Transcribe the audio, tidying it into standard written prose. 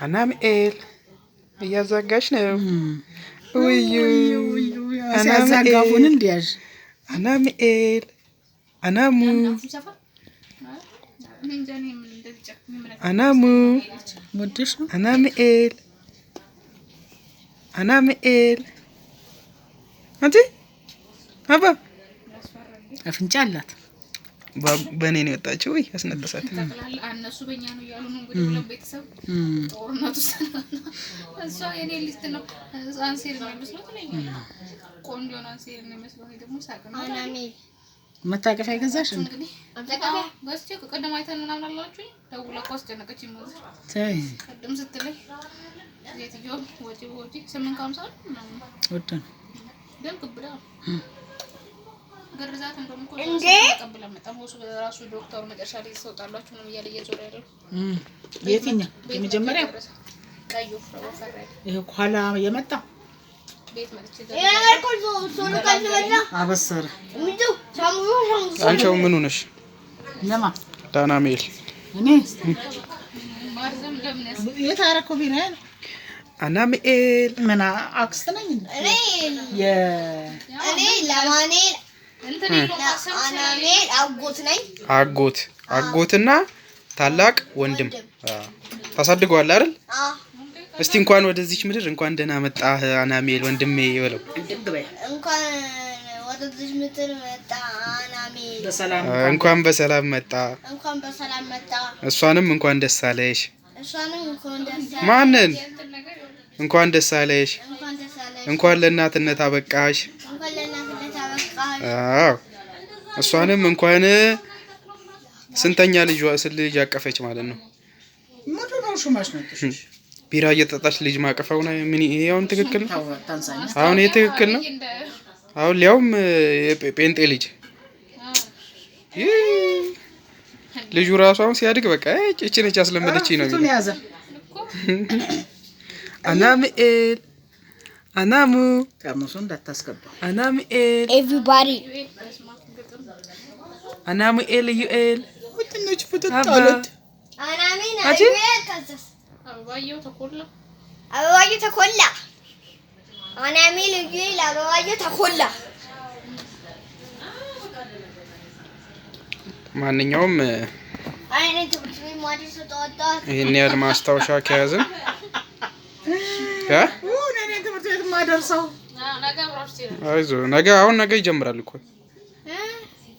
አናምኤል እያዛጋሽ ነው ውዩ አናምኤል እንዲያዥ አናምኤል አናሙ አናሙ ወድሽ ነው አናምኤል አናምኤል አንቺ አባ አፍንጫ አላት በኔ ነው የወጣችው ወይ አስነጠሳት ተቀላል አነሱ በእኛ ነው ያሉ ነው እንግዲህ ሁሉ ቤተሰብ ጦርነቱ እሷ የኔ ሊስት ነው አንሴር ነው መስሎት ነው ቆንጆ ነው አንሴር ነው መስሎት ደግሞ ሳቅ ነው አናምኤል መታቀፊያ ገዛሽ እንግዲህ አጠቃው ጋስቼ ቀደም አይተን ምናምን አላችሁ ደውላ ቆስ ጨነቀች ይሞት ታይ ቀደም ስትለኝ የትዮ ወጪ 850 ነው ወደን ደም ክብዳ ገርዛት እንደምቆ ተቀበለ መጣሞስ በራሱ ዶክተር መጨረሻ ላይ ተሰጣላችሁ ነው ይያለ እየዞረ ያለው የትኛ የመጀመሪያ ቀዩ ወፈረ ይሄ ኋላ የመጣ ቤት መጥቼ አበሰረ አንቺው ምን ሆነሽ ለማ ዳናሜል እኔ ማርዘም ለምነስ የታረኮ ቢና አናምኤል ምን አክስት ነኝ እኔ ለማኔል እንትን አናምኤል አጎት ነኝ አጎትና ታላቅ ወንድም ታሳድገዋል አይደል እስቲ እንኳን ወደዚች ምድር እንኳን ደህና መጣህ አናምኤል ወንድሜ ይበለው እንኳን ወደዚች ምድር መጣ አናምኤል እንኳን በሰላም መጣ እሷንም እንኳን ደስ አለሽ ማንን እንኳን ደስ አለሽ እንኳን ለእናትነት አበቃሽ አዎ እሷንም እንኳን ስንተኛ ልጅ ያቀፈች ማለት ነው ምንድነው ሹማሽ ነው ቢራ እየጠጣች ልጅ ማቀፈው ነው ምን ይሄውን ትክክል ነው አሁን ይሄ ትክክል ነው አሁን ሊያውም ጴንጤ ልጅ ልጁ ራሱ አሁን ሲያድግ በቃ እቺ ነች ያስለመደችኝ ነው የሚለው አናምኤል አናሙ ቀርሙሱ እንዳታስገባ አናምኤል ኤቭሪባዲ አናምኤል ዩኤል ወጥነች ፍትጣለት አናምኤል ከዛስ አበባየው ተቆላ አናምኤል ዩኤል አበባየው ተቆላ ማንኛውም አይኔ ትምህርት ቤት ማዲስ ተወጣ ይሄን ያህል ማስታወሻ ከያዝን እኔ ትምህርት ቤት ማደርሰው አይዞህ ነገ ይጀምራል እኮ